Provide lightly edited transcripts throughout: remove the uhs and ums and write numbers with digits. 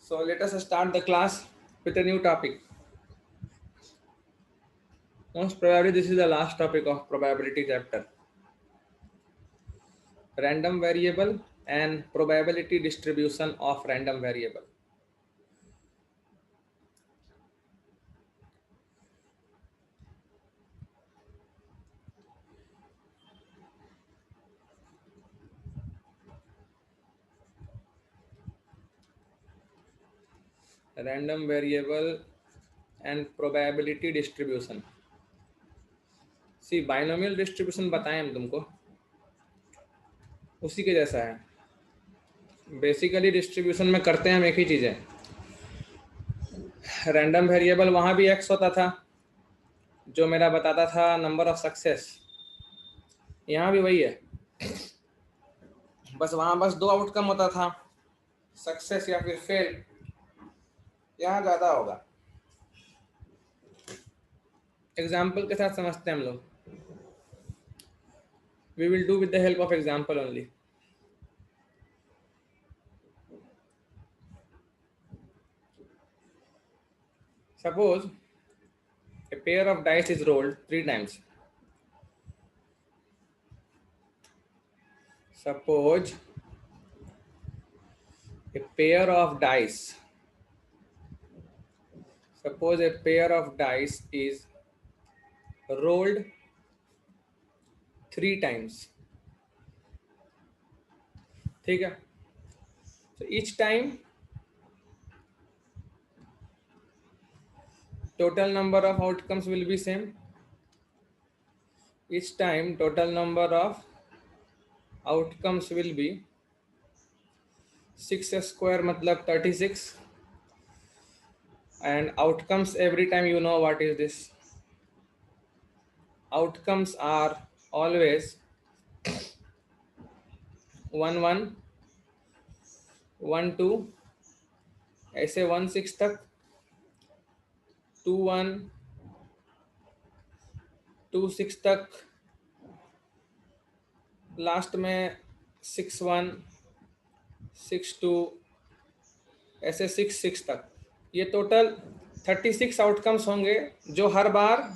So let us start the class with a new topic. Most probably this is the last topic of probability chapter. Random variable and probability distribution of random variable. Random variable and probability distribution. See binomial distribution बताएं हम तुमको, उसी के जैसा है। Basically distribution में करते हैं हम एक ही चीज़ है। रैंडम वेरिएबल वहाँ भी एक्स होता था जो मेरा बताता था नंबर ऑफ सक्सेस, यहाँ भी वही है, बस वहाँ बस दो आउटकम होता था, सक्सेस या फिर फेल। यहाँ ज़्यादा होगा। एग्जाम्पल के साथ समझते हैं हम लोग। We will do with the help of example only. Suppose a pair of dice is rolled 3 times. Suppose a pair of dice. Suppose a pair of dice is rolled 3 times. ठीक है? So each time total number of outcomes will be same. Each time total number of outcomes will be 6 square मतलब 36, and outcomes every time you know what is this. Outcomes are always 1 1 1 2 ऐसे 1 6 तक, 2 1 2 6 तक, last में 6 1 6 2 ऐसे 6 6 तक। ये total 36 outcomes होंगे जो हर बार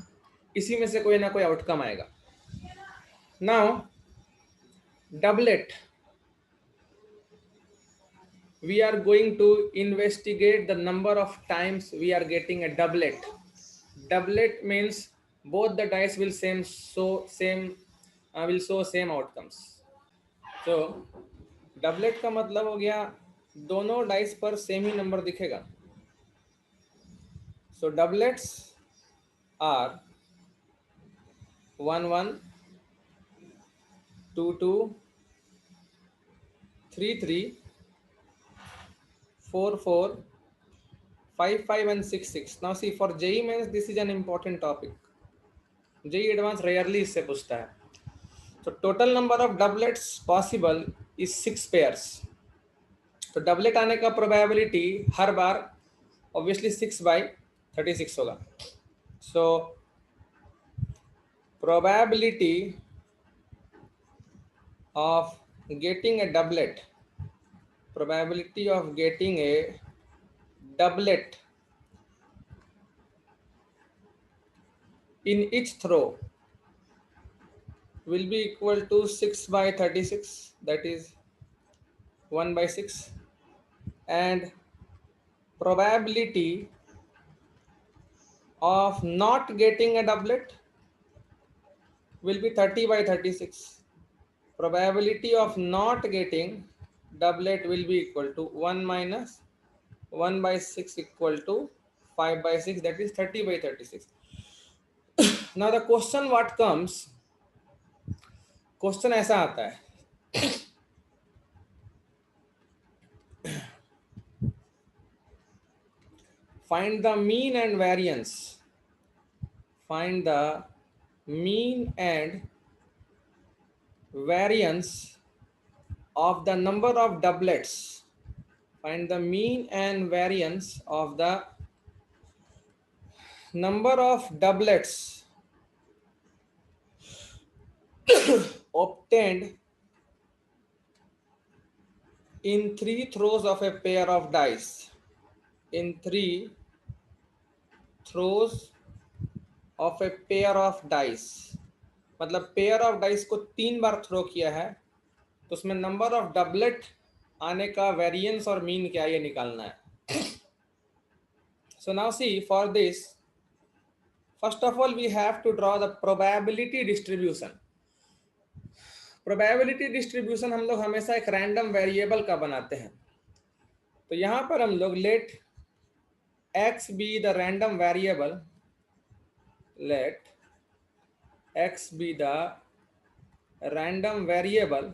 इसी में से कोई ना कोई आउटकम आएगा। Now doublet, we are going to investigate the number of times we are getting a doublet. Doublet means both the dice will will show same outcomes. So doublet का मतलब हो गया दोनों डाइस पर सेम ही number दिखेगा। So doublets are 1 1 2 2 3 3 4 4 5 5 and 6 6. Now see, for JEE Mains this is an important topic. JEE Advanced rarely इससे पूछता है। So total number of doublets possible is 6 pairs. तो डबलेट आने का प्रोबेबिलिटी हर बार ऑब्वियसली 6/36 होगा। So probability of getting a doublet, probability of getting a doublet in each throw will be equal to 6/36, that is 1/6, and probability of not getting a doublet will be 30/36. Probability of not getting doublet will be equal to 1 minus 1/6 equal to 5/6, that is 30/36. Now the question what comes, question ऐसा आता है, find the mean and variance, find the mean and variance of the number of doublets, find the mean and variance of the number of doublets obtained in 3 throws of a pair of dice. in 3 throws of a pair of dice, मतलब pair of dice को 3 बार throw किया है तो उसमें number of doublet आने का variance और mean क्या ये निकालना है. So now see, for this, first of all we have to draw the probability distribution. Probability distribution हम लोग हमेशा एक रैंडम वेरिएबल का बनाते हैं. तो यहां पर हम लोग let x be the random variable, let x be the random variable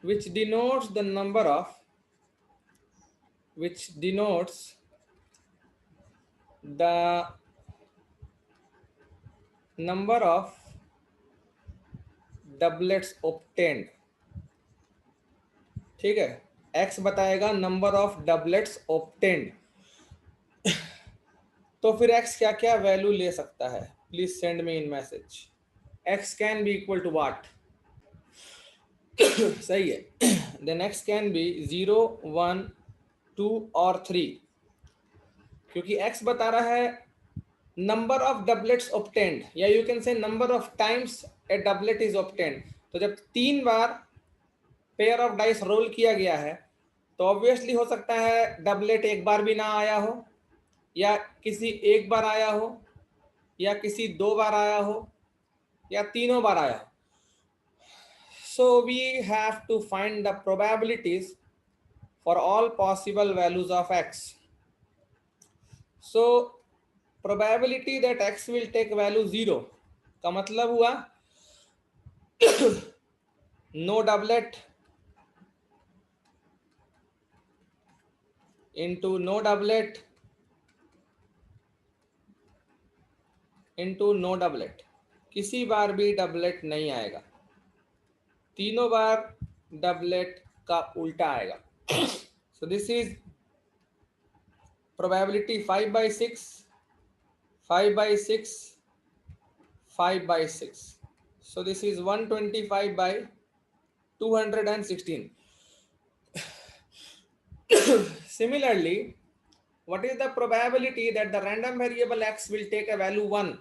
which denotes the number of, which denotes the number of doublets obtained. ठीक है, x बताएगा नंबर ऑफ डबलेट्स obtained. तो फिर x क्या क्या वैल्यू ले सकता है, please send me in message. x can be equal to what, सही है. देन x कैन बी 0, 1, 2 और 3, क्योंकि x बता रहा है नंबर ऑफ डबलेट्स ऑब्टेन्ड, या यू कैन से number of times A doublet is obtained. तो जब 3 बार पेयर ऑफ डाइस रोल किया गया है तो ऑब्वियसली हो सकता है डबलेट एक बार भी ना आया हो, या किसी एक बार आया हो, या किसी 2 बार आया हो, या तीनों बार आया हो. So we have to find the probabilities for all possible values of x. So probability that x will take value 0 का मतलब हुआ no doublet into no doublet into no doublet. किसी बार भी डबलेट नहीं आएगा, तीनों बार डबलेट का उल्टा आएगा. So this is probability 5/6, 5/6, 5/6. So this is 125/216. Similarly, what is the probability that the random variable x will take a value 1?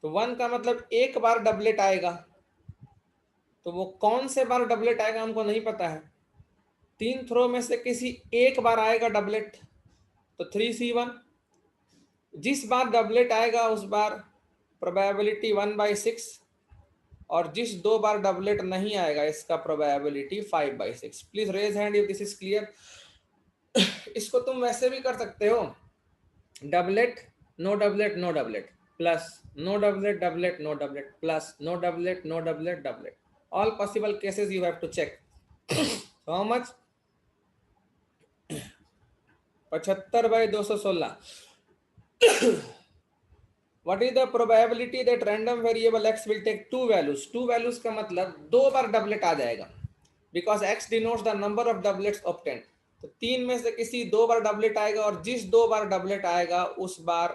तो 1 का मतलब एक बार डबलेट आएगा, तो वो कौन से बार डबलेट आएगा हमको नहीं पता है. 3 थ्रो में से किसी एक बार आएगा डबलेट, तो 3c1. जिस बार डबलेट आएगा उस बार प्रोबेबिलिटी 1/6, और जिस 2 बार डबलेट नहीं आएगा इसका probability 5/6. Please raise hand if this is clear. इसको तुम वैसे भी कर सकते हो, doublet no doublet no doublet plus no doublet doublet no doublet plus no doublet no doublet doublet. All possible cases you have to check. So how much? 75/216. What is the probability that random variable x will take 2 values? 2 values का मतलब 2 बार doublet आ जाएगा, because x denotes the number of doublets obtained. तो 3 में से किसी 2 बार doublet आएगा, और जिस 2 बार डबलेट आएगा उस बार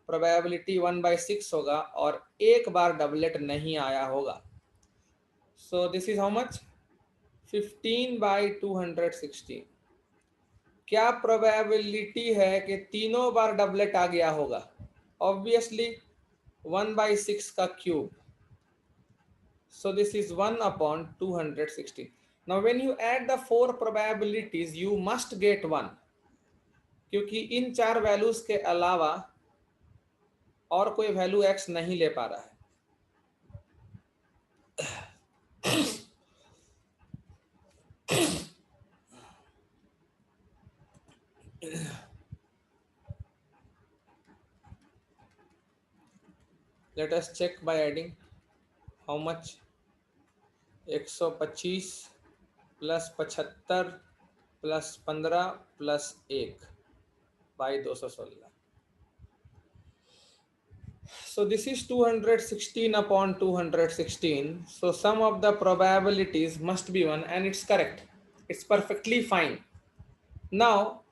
प्रोबेबिलिटी 1/6 होगा, और एक बार डबलेट नहीं आया होगा. So this is how much? 15/216. क्या प्रोबेबिलिटी है कि तीनों बार डबलेट आ गया होगा? ऑब्वियसली 1/6 का cube. So this is 1/216. Now when you add the 4 probabilities you must get 1, क्योंकि इन 4 वैल्यूज के अलावा और कोई वैल्यू x नहीं ले पा रहा है. Let us check by adding how much. 125 plus 75 plus 15 plus 1/216. So this is 216/216. So sum of the probabilities must be 1, and it's correct. It's perfectly fine. Now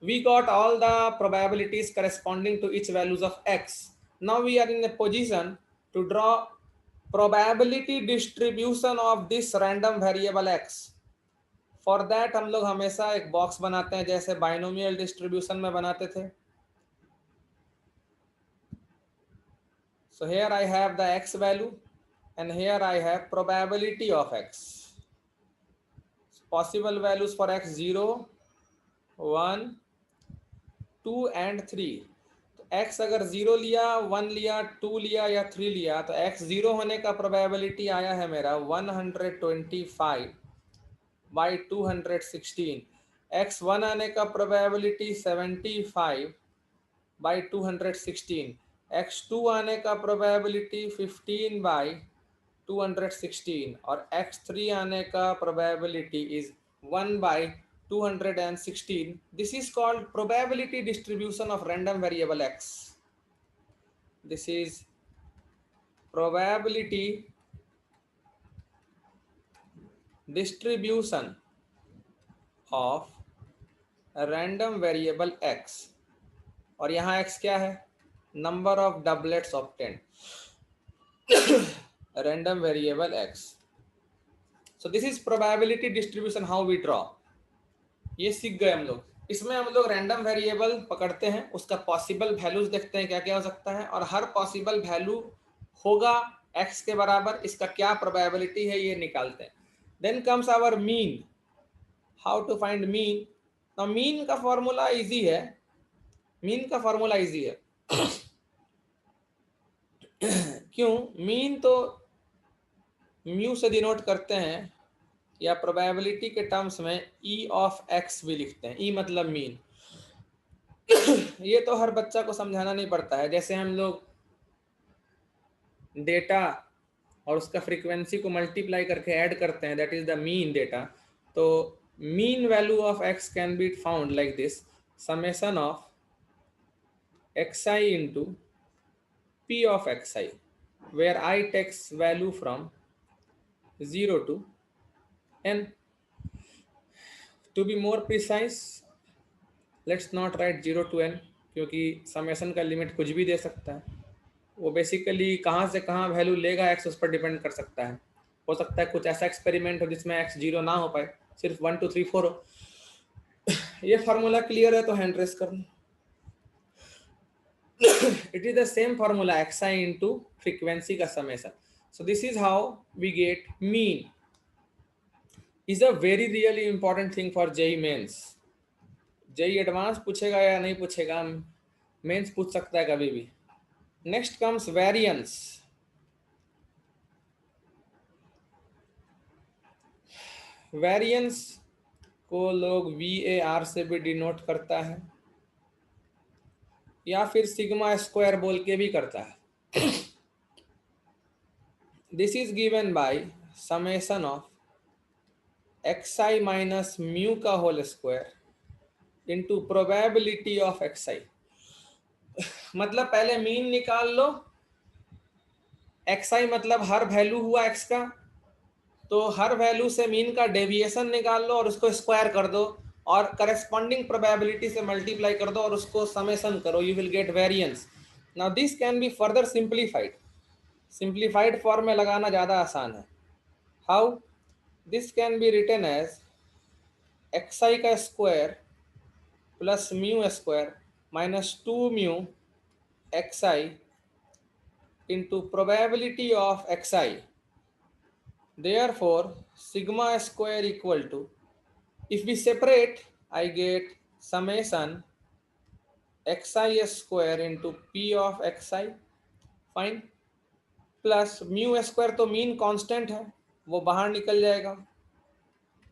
we got all the probabilities corresponding to each values of x. Now we are in a position to draw probability distribution of this random variable x. For that हम लोग हमेशा एक box बनाते हैं जैसे binomial distribution में बनाते थे. So here I have the x value and here I have probability of x. Possible values for x 0, 1, 2 and 3. तो x अगर 0 लिया, 1 लिया, 2 लिया या 3 लिया तो x 0 होने का प्रोबेबिलिटी आया है मेरा 125 बाई 216. x 1 आने का प्रोबेबिलिटी 75 बाई 216. x 2 आने का प्रोबेबिलिटी 15 बाई 216 और x3 आने का probability is 1 by 216. This is called probability distribution of random variable x. This is probability distribution of random variable x. और यहाँ x क्या है? Number of doublets obtained. Random variable x. So this is probability distribution how we draw. ये सीख गए हम लोग. इसमें हम लोग रैंडम वेरिएबल पकड़ते हैं, उसका पॉसिबल वैल्यूज देखते हैं क्या क्या हो सकता है और हर पॉसिबल वैल्यू होगा x के बराबर, इसका क्या प्रोबेबिलिटी है ये निकालते हैं. Then comes our mean. How to find mean? तो मीन का फॉर्मूला इजी है. मीन का फॉर्मूला इजी है. क्यों? मीन तो म्यू से डिनोट करते हैं या प्रोबेबिलिटी के टर्म्स में ई ऑफ एक्स भी लिखते हैं. ई मतलब मीन. ये तो हर बच्चा को समझाना नहीं पड़ता है. जैसे हम लोग डेटा और उसका फ्रीक्वेंसी को मल्टीप्लाई करके ऐड करते हैं, that is the mean data. तो mean value of x can be found like this, summation of x i into P of x i, where i takes value from 0 to n. To be more precise, let's not write 0 to n क्योंकि summation का limit कुछ भी दे सकता है. वो basically कहाँ से कहाँ वैल्यू लेगा एक्स उस पर डिपेंड कर सकता है. हो सकता है कुछ ऐसा एक्सपेरिमेंट हो जिसमें एक्स 0 ना हो पाए, सिर्फ 1 2 3 4 हो. ये फार्मूला क्लियर है तो हैंड रेस करना. It is the same formula x i into frequency का summation. So this is how we get mean. Is a very really important thing for JEE Mains. JEE Advance पूछेगा या नहीं पूछेगा, mains पूछ सकता है कभी भी. Next comes variance. वेरिएंस को लोग VAR से भी डिनोट करता है या फिर सिग्मा स्क्वायर बोल के भी करता है. This is given by summation of xi minus mu का whole square into probability of xi. मतलब पहले मीन निकाल लो. xi मतलब हर वैल्यू हुआ x का, तो हर वैल्यू से मीन का डेविएशन निकाल लो और उसको स्क्वायर कर दो और करस्पॉन्डिंग प्रोबेबिलिटी से मल्टीप्लाई कर दो और उसको समेशन करो. You will get variance. Now this can be further simplified. Simplified form में लगाना ज़्यादा आसान है. How? This can be written as xi का square plus mu square minus 2 mu xi into probability of xi. Therefore, sigma square equal to, if we separate, I get summation xi square into p of xi, fine, plus mu square तो mean constant है वो बाहर निकल जाएगा,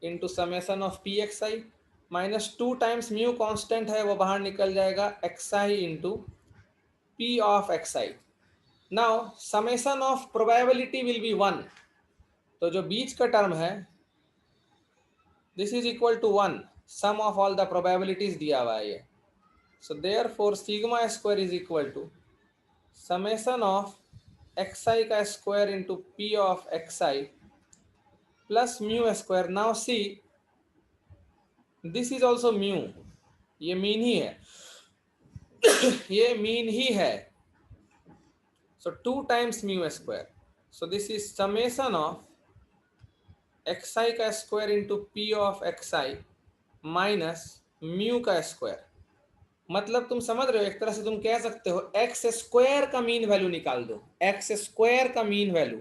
into summation of P X I minus 2 times mu constant है वो बाहर निकल जाएगा xi into P of xi. Now summation of probability will be 1. तो जो बीच का टर्म है this is equal to 1, sum of all the probabilities दिया हुआ है ये. So therefore sigma square is equal to summation of xi का square into P of xi plus mu square. Now see this is also mu. ये mean he है. ये mean he है. सो 2 times mu square. So this is summation of xi का square into P of xi minus mu का square. मतलब तुम समझ रहे हो, एक तरह से तुम कह सकते हो एक्स स्क्वायर का मीन वैल्यू निकाल दो, एक्स स्क्वायर का मीन वैल्यू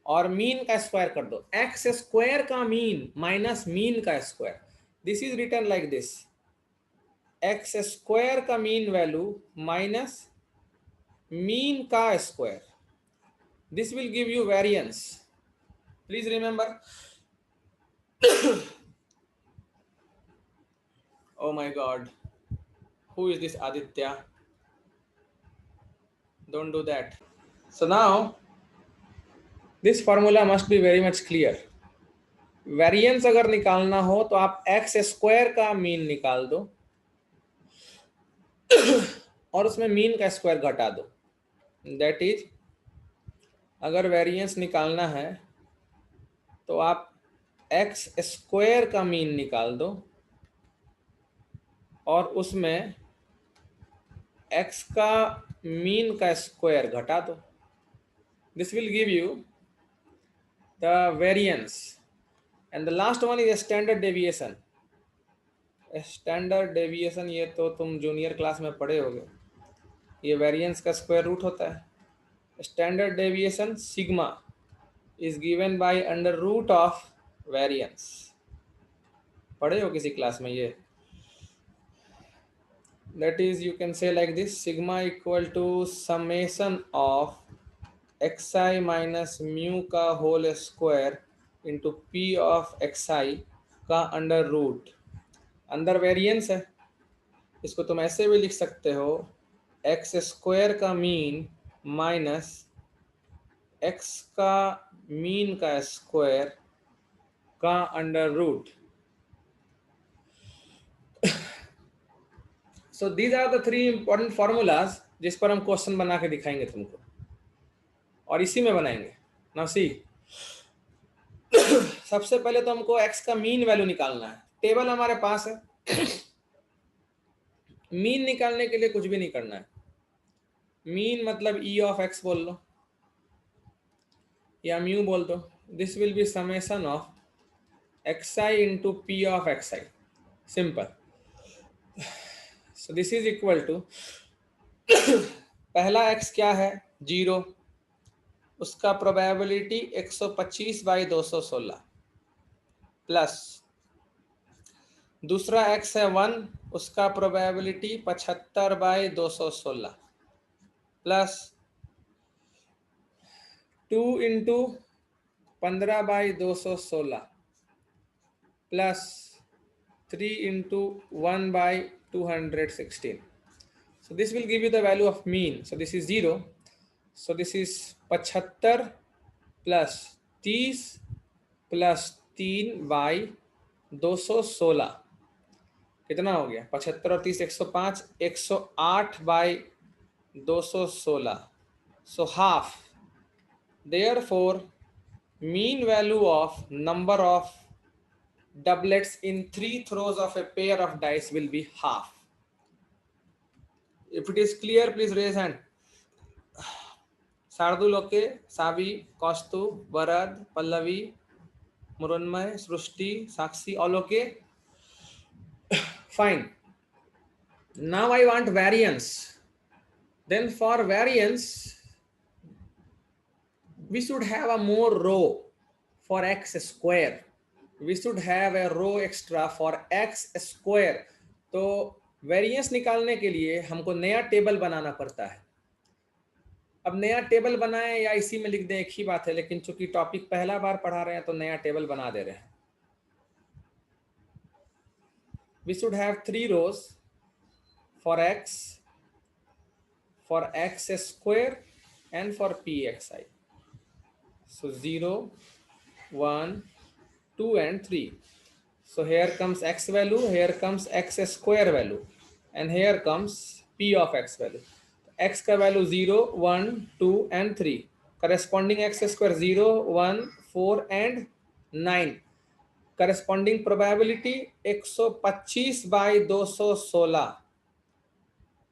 और मीन का स्क्वायर कर दो, एक्स स्क्वायर का मीन माइनस मीन का square. This is written like this, X square का मीन वैल्यू माइनस मीन का square. This will give you variance. Please remember. Oh my God, who is this Aditya? Don't do that. So now this formula must be very much clear. Variance अगर निकालना हो तो आप x square का mean निकाल दो और उसमें मीन का स्क्वायर घटा दो। दैट इज, अगर वेरिएंस निकालना है तो आप एक्स स्क्वायर का मीन निकाल दो और उसमें एक्स का मीन का स्क्वायर घटा दो। This will give you the variance. And the last one is standard deviation. Standard deviation ये तो तुम जूनियर क्लास में पढ़े होगे, ये वेरिएंस का स्क्वायर रूट होता है। Standard deviation sigma is given by under root of variance. पढ़े हो किसी क्लास में ये? That is, you can say like this, sigma equal to summation of xi minus mu का whole square into P of xi का under root. अंदर variance है, इसको तुम ऐसे भी लिख सकते हो, एक्स स्क्वायर का मीन माइनस एक्स का मीन का स्क्वायर का under root. So these are the three important formulas जिस पर हम क्वेश्चन बना के दिखाएंगे तुमको, और इसी में बनाएंगे। नाउ सी, सबसे पहले तो हमको एक्स का मीन वैल्यू निकालना है। टेबल हमारे पास है, मीन निकालने के लिए कुछ भी नहीं करना है। मीन मतलब ई ऑफ एक्स बोल लो या म्यू बोल दो। This will be summation of xi into P of xi, simple. So this is equal to, पहला x क्या है? 0, उसका प्रोबेबिलिटी 125 बाई 216 प्लस दूसरा x है 1, उसका probability 75 by 216 plus 2 into 15 by 216 plus 3 into 1 by 216. So this will give you the value of mean. So this is 0. So this is 75 plus 30 plus 3 by 216। कितना हो गया? 75 और 30 105, 108 by 216, so half। Therefore mean value of number of doublets in 3 throws of a pair of dice will be half. If it is clear, please raise hand. Shardul okay, Savi, Kaustu, Varad, Pallavi, Mrunmay, Srishti, Sakshi, all okay? Fine. Now I want variance. Then for variance, we should have a more row for x square. We should have a row extra for x square. तो variance निकालने के लिए हमको नया table बनाना पड़ता है। अब नया टेबल बनाएं या इसी में लिख दें, एक ही बात है, लेकिन चूंकि टॉपिक पहला बार पढ़ा रहे हैं तो नया टेबल बना दे रहे हैं। We should have 3 rows for x square and for pxi. So 0, 1, 2 and 3. So here comes x value, here comes x square value, and here comes p of x value. X का value 0, 1, 2 and 3, corresponding x square 0, 1, 4 and 9, corresponding probability 125 by 216,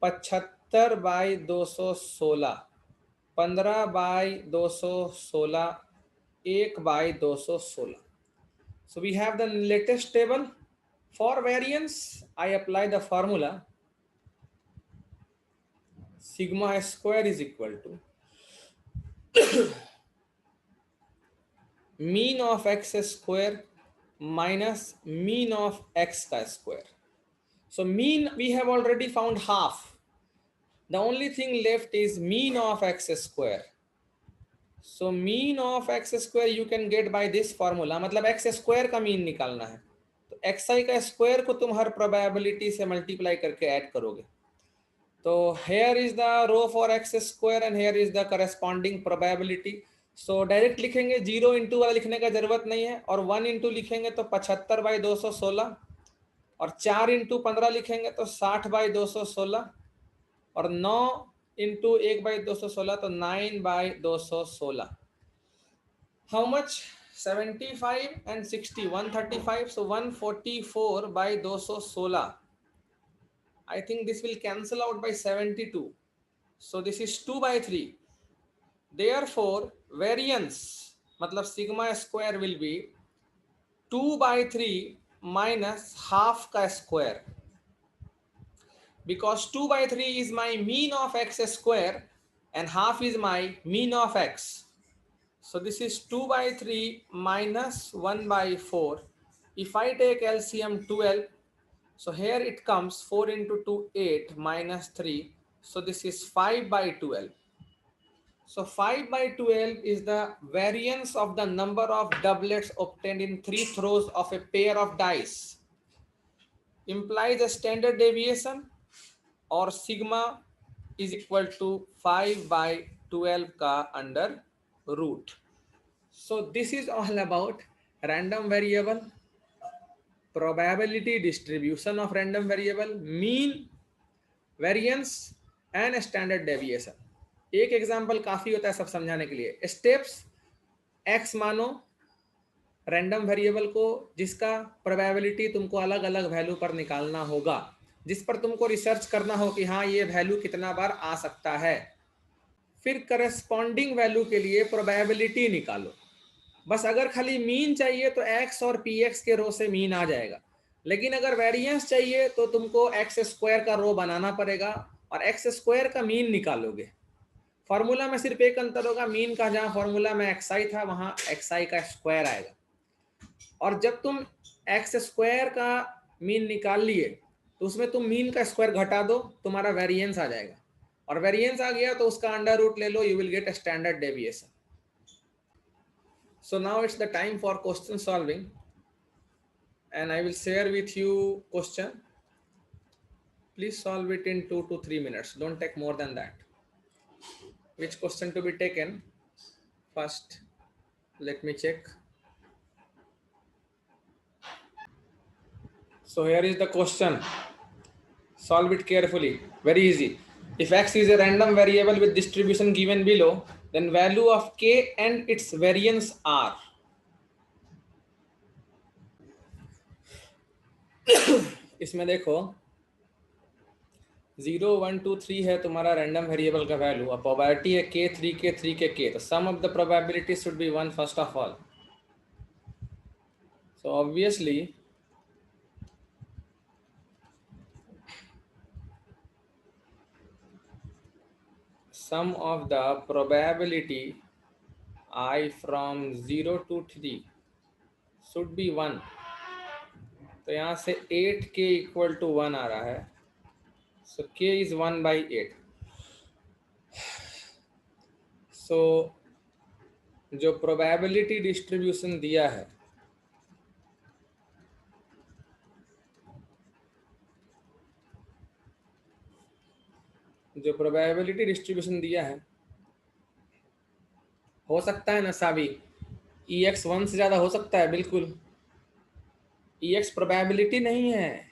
75 by 216, 15 by 216, 1 by 216। So we have the latest table. For variance, I apply the formula sigma square is equal to mean of x square minus mean of x square. So mean we have already found half. The only thing left is mean of x square. So mean of x square you can get by this formula. मतलब x square का mean निकालना है, तो xi का square को तुम हर probability से multiply करके add करोगे. तो here is the row for x square and here is the corresponding probability. So direct लिखेंगे, 0 इंटू वाला लिखने का जरूरत नहीं है, और 1 इंटू लिखेंगे तो 75/216, और 4 इंटू 15 लिखेंगे तो 60/216, और 9 इंटू 1/216 तो 9/216. How much? 75 and 60, 135. So 144/216. I think this will cancel out by 72. So this is 2/3. Therefore variance मतलब sigma square will be 2/3 minus half का square, because 2/3 is my mean of x square and half is my mean of x. So this is 2/3 minus 1/4. If I take LCM 12, so here it comes 4 into 2 8 minus 3. So this is 5/12. So 5/12 is the variance of the number of doublets obtained in 3 throws of a pair of dice. Implies a standard deviation or sigma is equal to 5/12 ka under root. So this is all about random variable, probability distribution of random variable, mean, variance and standard deviation. एक example काफी होता है सब समझाने के लिए. Steps, x मानो random variable को जिसका प्रोबेबिलिटी तुमको अलग अलग वैल्यू पर निकालना होगा, जिस पर तुमको रिसर्च करना हो कि हाँ ये वैल्यू कितना बार आ सकता है. फिर करस्पॉन्डिंग वैल्यू के लिए प्रोबेबिलिटी निकालो. बस अगर खाली मीन चाहिए तो x और px के रो से मीन आ जाएगा, लेकिन अगर वेरिएंस चाहिए तो तुमको x स्क्वायर का रो बनाना पड़ेगा और x स्क्वायर का मीन निकालोगे. फॉर्मूला में सिर्फ एक अंतर होगा, मीन का जहां फॉर्मूला में xi था वहां xi का स्क्वायर आएगा, और जब तुम x स्क्वायर का मीन निकाल लिए तो उसमें तुम मीन का स्क्वायर घटा दो, तुम्हारा वेरिएंस आ जाएगा, और वेरिएंस आ गया तो उसका अंडर रूट ले लो, you will get a standard deviation. So now it's the time for question solving, and I will share with you question. Please solve it in 2 to 3 minutes. Don't take more than that. Which question to be taken first? Let me check. So here is the question. Solve it carefully. Very easy. If x is a random variable with distribution given below, then value of k and its variance are. इसमें देखो 0 1 2 3 है तुम्हारा random variable का value, और probability है k 3 k 3 के k, तो sum of the probability should be 1 first of all. So obviously sum of the probability I from 0 to 3 should be 1. तो यहाँ से 8k इक्वल टू 1 आ रहा है, सो k is 1/8. सो जो प्रोबेबिलिटी डिस्ट्रीब्यूशन दिया है, जो प्रोबेबिलिटी डिस्ट्रीब्यूशन दिया है, हो सकता है ना सावी, EX 1 से ज़्यादा हो सकता है, बिल्कुल. EX प्रोबेबिलिटी नहीं है,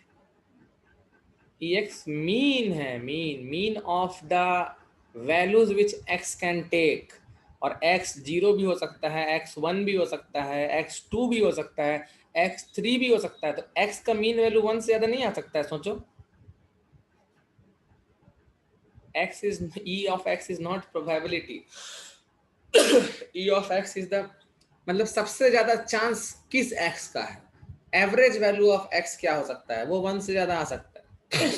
EX मीन है, mean of the values which x can take. और x 0 भी हो सकता है, x 1 भी हो सकता है, x 2 भी हो सकता है, x 3 भी हो सकता है. तो x का मीन वैल्यू 1 से ज़्यादा नहीं आ सकता है. सोचो, E of x is not probability. E of x is the मतलब सबसे ज्यादा चांस किस एक्स का है, एवरेज वैल्यू ऑफ एक्स क्या हो सकता है, वो 1 से ज्यादा आ सकता है।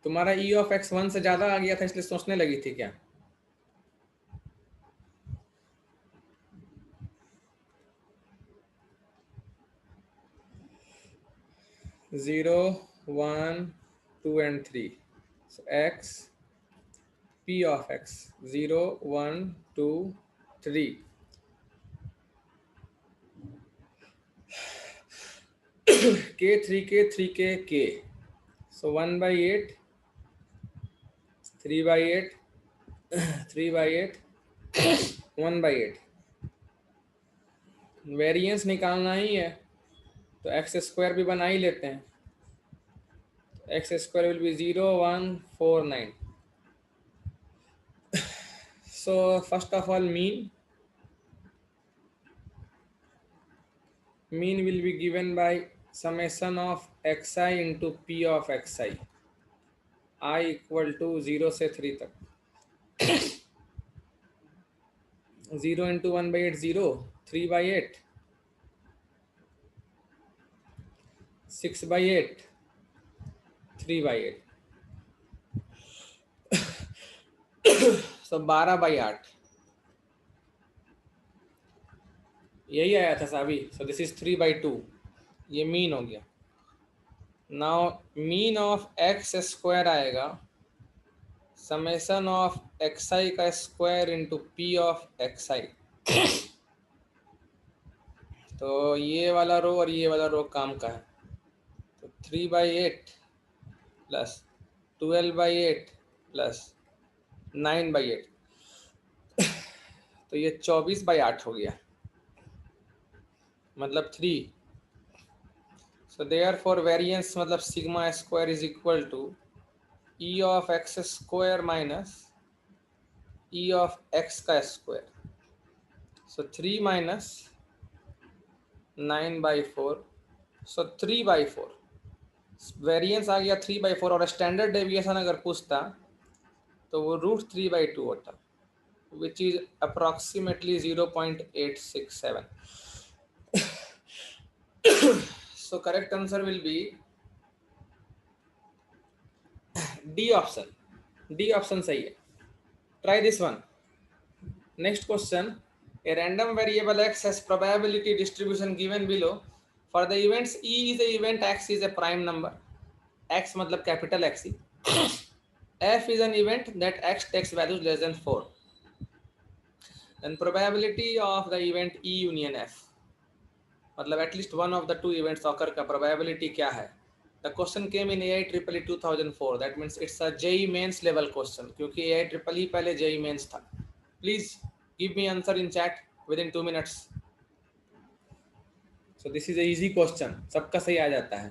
तुम्हारा ई ऑफ एक्स 1 से ज्यादा आ गया था इसलिए सोचने लगी थी क्या? Zero, 1, 2 and 3, so x p of x 0, 1, 2, 3, k 3k 3k k, so 1 by 8, 3 by 8, 3 by 8, 1 by 8। Variance निकालना ही है तो एक्स स्क्वायर भी बना ही लेते हैं। X square will be 0, 1, 4, 9। So first of all mean will be given by summation of xi into p of xi, I equal to 0 से 3 तक। 0 into 1 by 8 0, 3 by 8, 6 by 8, 3 by 8, so 12 by 8 यही आया था Sabi. So this is 3 by 2, ये mean हो गया। Now mean of x square आएगा summation of x i का square into P of x i. तो ये वाला रो और ये वाला रो काम का है, तो 3 by 8 plus 12 by 8 plus 9 by 8, तो ये 24 by 8 हो गया, मतलब 3। सो देयर फॉर वेरियंस मतलब sigma square is equal to E of x square minus E of x का square. So 3 minus 9 by 4, so 3 by 4। Variance आ गया 3 by 4 और स्टैंडर्ड डेविएशन अगर पूछता तो वो √3/2 होता, which is approximately 0.867। So correct answer will be D option. D option सही है। Try this one. Next question, a random variable x has probability distribution given below for the events e is a event, x is a prime number, x मतलब capital x he, f is an event that x takes values less than 4, then probability of the event e union f मतलब at least one of the two events occur का probability क्या है। The question came in AIEEE 2004, that means it's a JEE mains level question, क्योंकि AIEEE पहले JEE mains था। Please give me answer in chat within 2 minutes. So this is a easy question, सबका सही आ जाता है।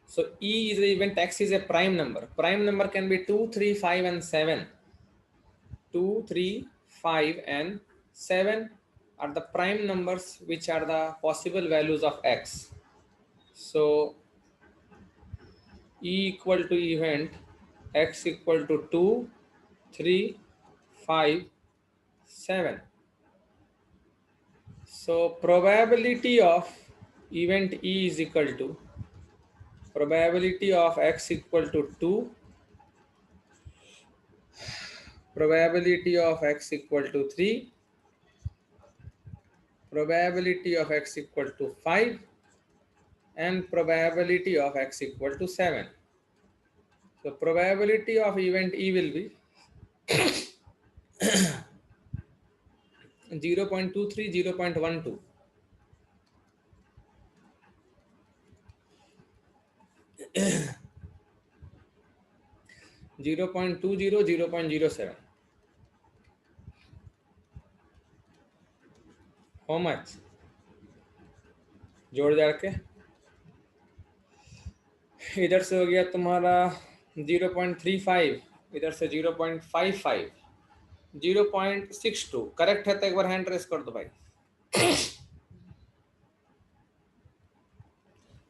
So E is the event, X is a prime number. Prime number can be 2, 3, 5 and 7. 2, 3, 5 and 7 are the prime numbers which are the possible values of X. So E equal to event X equal to 2, 3, 5, 7. So probability of event E is equal to probability of X equal to 2, probability of X equal to 3, probability of X equal to 5 and probability of X equal to 7. So probability of event E will be 0.23, 0.12. Zero point 20, 0.07. How much? जोड़ जाड़ के इधर से हो गया तुम्हारा 0.35, इधर से 0.55, 0.62। करेक्ट है तो एक बार हैंड रेस कर दो भाई।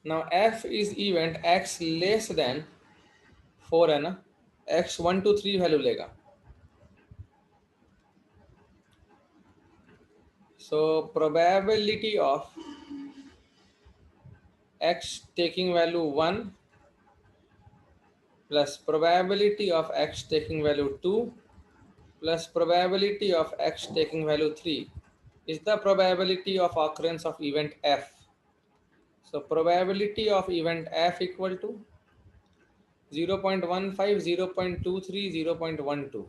Now f is event x less than 4 है ना, x 1 2 3 वैल्यू लेगा, So probability of x taking value 1 plus probability of x taking value 2 plus probability of x taking value 3 is the probability of occurrence of event f. So probability of event f equal to 0.15, 0.23, 0.12.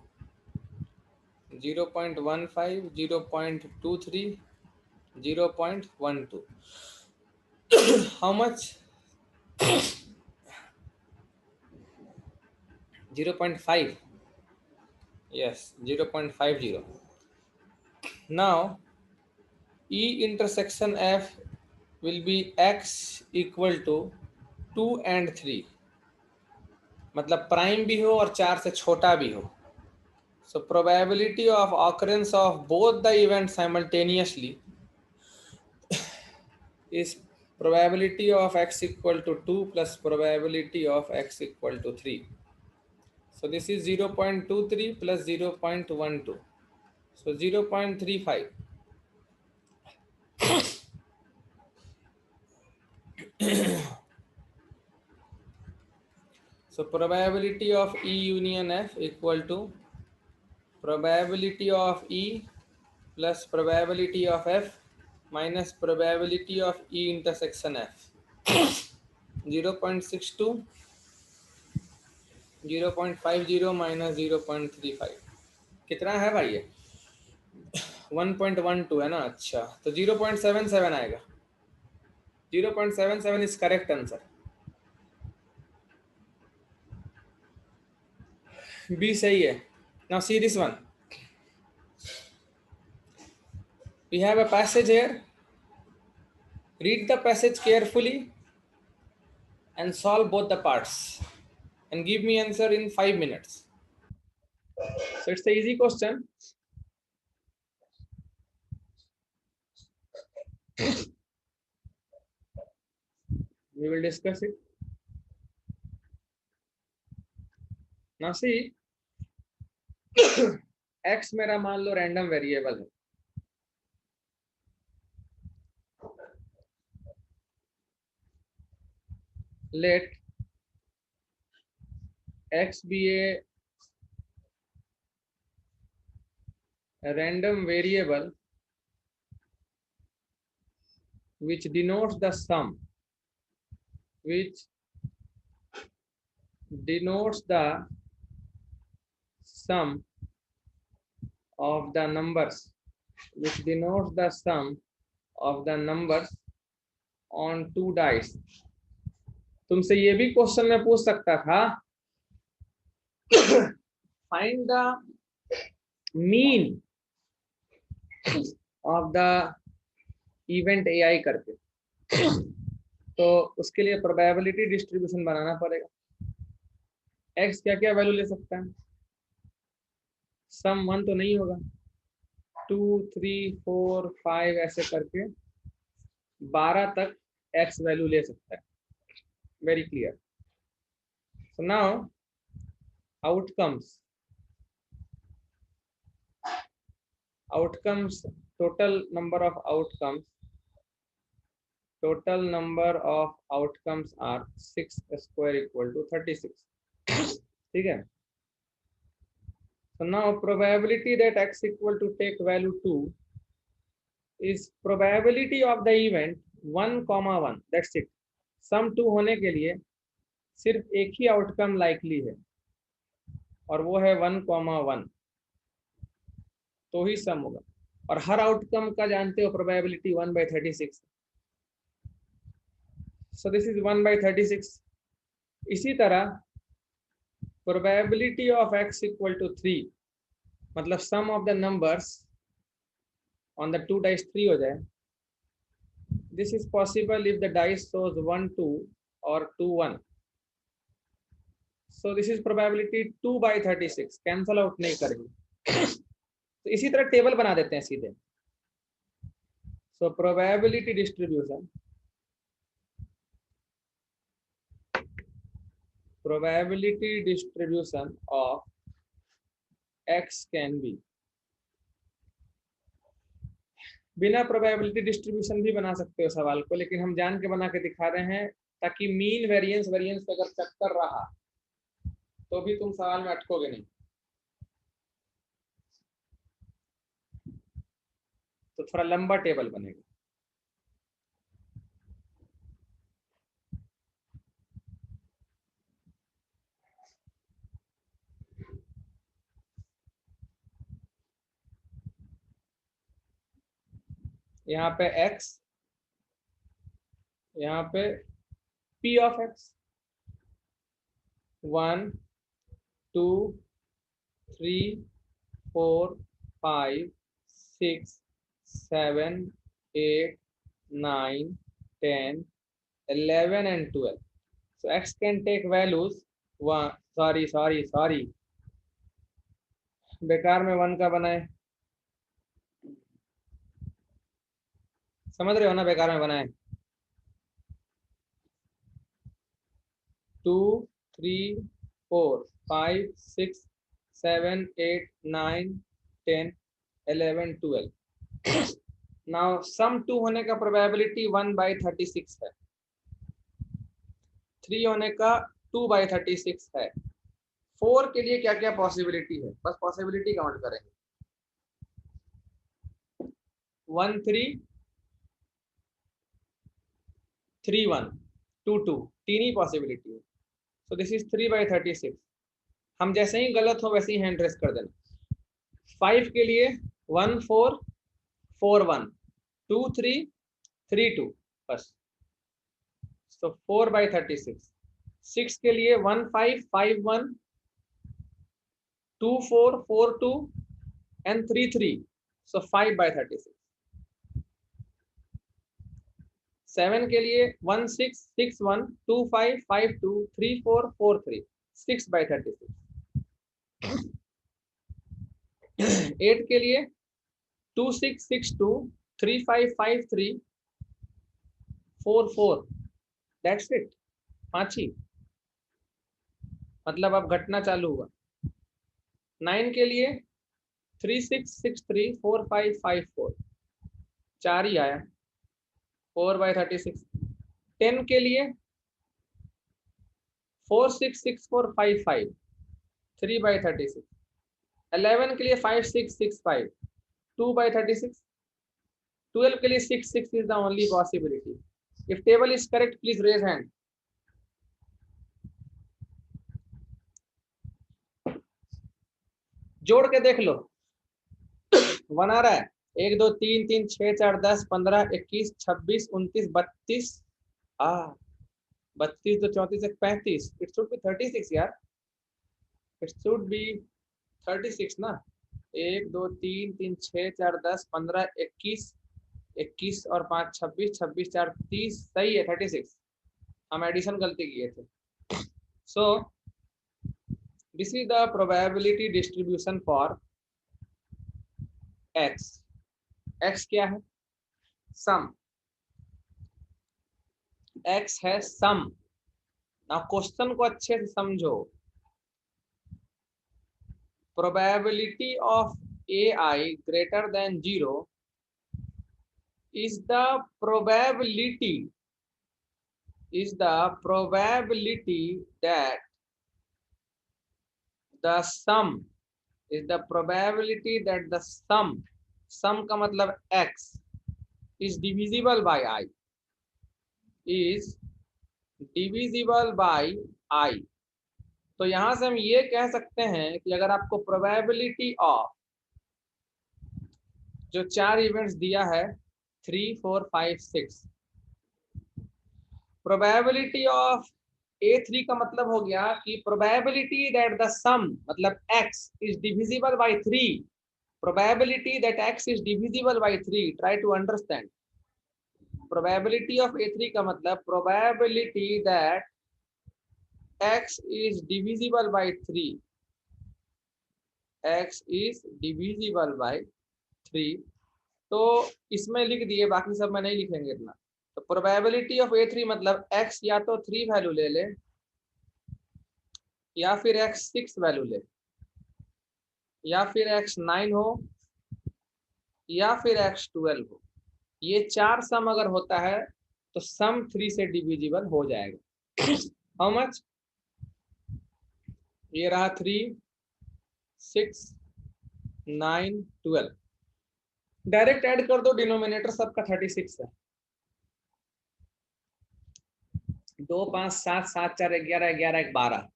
0.15, 0.23, 0.12. How much? 0.5. Yes, 0.50. Now E intersection F will be x equal to 2 and 3. मतलब prime भी हो और 4 से छोटा भी हो. So probability of occurrence of both the events simultaneously is probability of x equal to 2 plus probability of x equal to 3. So this is 0.23 plus 0.12. So 0.35. So probability of E union F equal to probability of E plus probability of F minus probability of E intersection F. 0.62, 0.50 minus 0.35. कितना है भाई ये? 1.12 है ना. अच्छा, तो 0.77 आएगा. 0.77 is correct answer. B सही है. Now see this one. We have a passage here. Read the passage carefully and solve both the parts and give me answer in 5 minutes. So it's an easy question. We will discuss it. Now see, x मेरा मान लो random variable है. Let x be a random variable which denotes the sum, which denotes the sum of the numbers, which denotes the sum of the numbers on two dice. तुमसे ये भी question में पूछ सकता था, find the mean of the event AI करके. तो उसके लिए प्रोबेबिलिटी डिस्ट्रीब्यूशन बनाना पड़ेगा. x क्या क्या वैल्यू ले सकता है? सम 1 तो नहीं होगा. 2, 3, 4, 5 ऐसे करके 12 तक x वैल्यू ले सकता है. Very clear. So now outcomes, total number of outcomes are 6 square equal to 36. ठीक है. So now probability that x equal to take value 2 is probability of the event 1,1. That's it. सम 2 होने के लिए सिर्फ एक ही आउटकम लाइकली है और वो है 1,1. तो ही सम होगा. और हर आउटकम का जानते हो प्रोबेबिलिटी 1/36. So this is 1/36. इसी तरह probability of x equal to 3, मतलब sum of the numbers on the two dice 3 हो जाए. This is possible if the dice shows 1 2 और 2 1. So this is probability 2/36. Cancel out नहीं करेगी. तो इसी तरह टेबल बना देते हैं सीधे. So probability distribution, of x can be बिना प्रोबेबिलिटी डिस्ट्रीब्यूशन भी बना सकते हो सवाल को, लेकिन हम जान के बना के दिखा रहे हैं ताकि मीन वेरिएंस वेरिएंस अगर चक्कर रहा तो भी तुम सवाल में अटकोगे नहीं। तो थोड़ा लंबा टेबल बनेगा। यहाँ पे x, यहाँ पे p of x 1 2 3 4 5 6 7 8 9 10 11 and 12. So x can take values 1, sorry बेकार में 1 का बनाए, समझ रहे हो ना, बेकार में बनाए 2 3 4 5 6 7 8 9 10 11 12। नाउ सम 2 होने का प्रोबेबिलिटी 1/36 है, 3 होने का 2/36 है। 4 के लिए क्या क्या पॉसिबिलिटी है, बस पॉसिबिलिटी काउंट करेंगे। 1 3 3 1 2 2, तीन ही पॉसिबिलिटी है। सो दिस इज 3/36। हम जैसे ही गलत हो वैसे ही हैंड रेस कर देना। 5 के लिए 1 4 4 1 2 3 3 2 बस, तो 4/36। 6 के लिए 1 5 5 1 2 4 4 2 and 3 3, so 5/36। 7 के लिए 1 6 6 1 2 5 5 2 3 4 4 3, 6/36। 8 के लिए 2 6 6 2 3 5 5 3 4 4, दैट्स इट, 5 ही, मतलब अब घटना चालू हुआ। 9 के लिए 3 6 6 3 4 5 5 4, 4 ही आया, 4/36। 10 के लिए 4 6 6 4 5 5, 3/36। 11 के लिए 5 6 6 5, 2/36। 12 के लिए 6 6 is the only possibility. If table is correct, please raise hand. जोड़ के देख लो, 1 आ रहा है, 1 2 3 3 6 4 10 15 21 26 29 32, 32 तो 34 एक 35, इट शुड बी 36 यार, इट शुड बी 36 ना। 1 2 3 3 6 4 10 15 21 21 और 5 26 26 4 30, सही है 36। हम एडिशन गलती किए थे। सो this is the probability distribution for x। x क्या है, सम, x है सम। ना क्वेश्चन को अच्छे से समझो। Probability of ai greater than 0 is the probability that the sum is the probability that the sum का मतलब x is divisible by I, is divisible by I। तो यहां से हम ये कह सकते हैं कि अगर आपको प्रोबेबिलिटी ऑफ जो 4 इवेंट्स दिया है 3 4 5 6, प्रोबेबिलिटी ऑफ A3 का मतलब हो गया कि प्रोबेबिलिटी दैट द सम मतलब x is divisible by 3, probability that x is divisible by 3, try to understand. Probability of A3 का मतलब probability that x is divisible by 3, x is divisible by 3। तो इसमें लिख दिए, बाकी सब में नहीं लिखेंगे इतना। तो प्रोबेबिलिटी ऑफ A3 मतलब x या तो 3 वैल्यू ले ले या फिर x 6 वैल्यू ले या फिर x 9 हो या फिर x 12 हो। ये 4 सम अगर होता है तो सम 3 से डिविजिबल हो जाएगा। How much? ये रहा 3, 6, 9, 12। डायरेक्ट ऐड कर दो, डिनोमिनेटर सबका 36 है। 2, 5, 7, 7, 4, 11, 11, 1,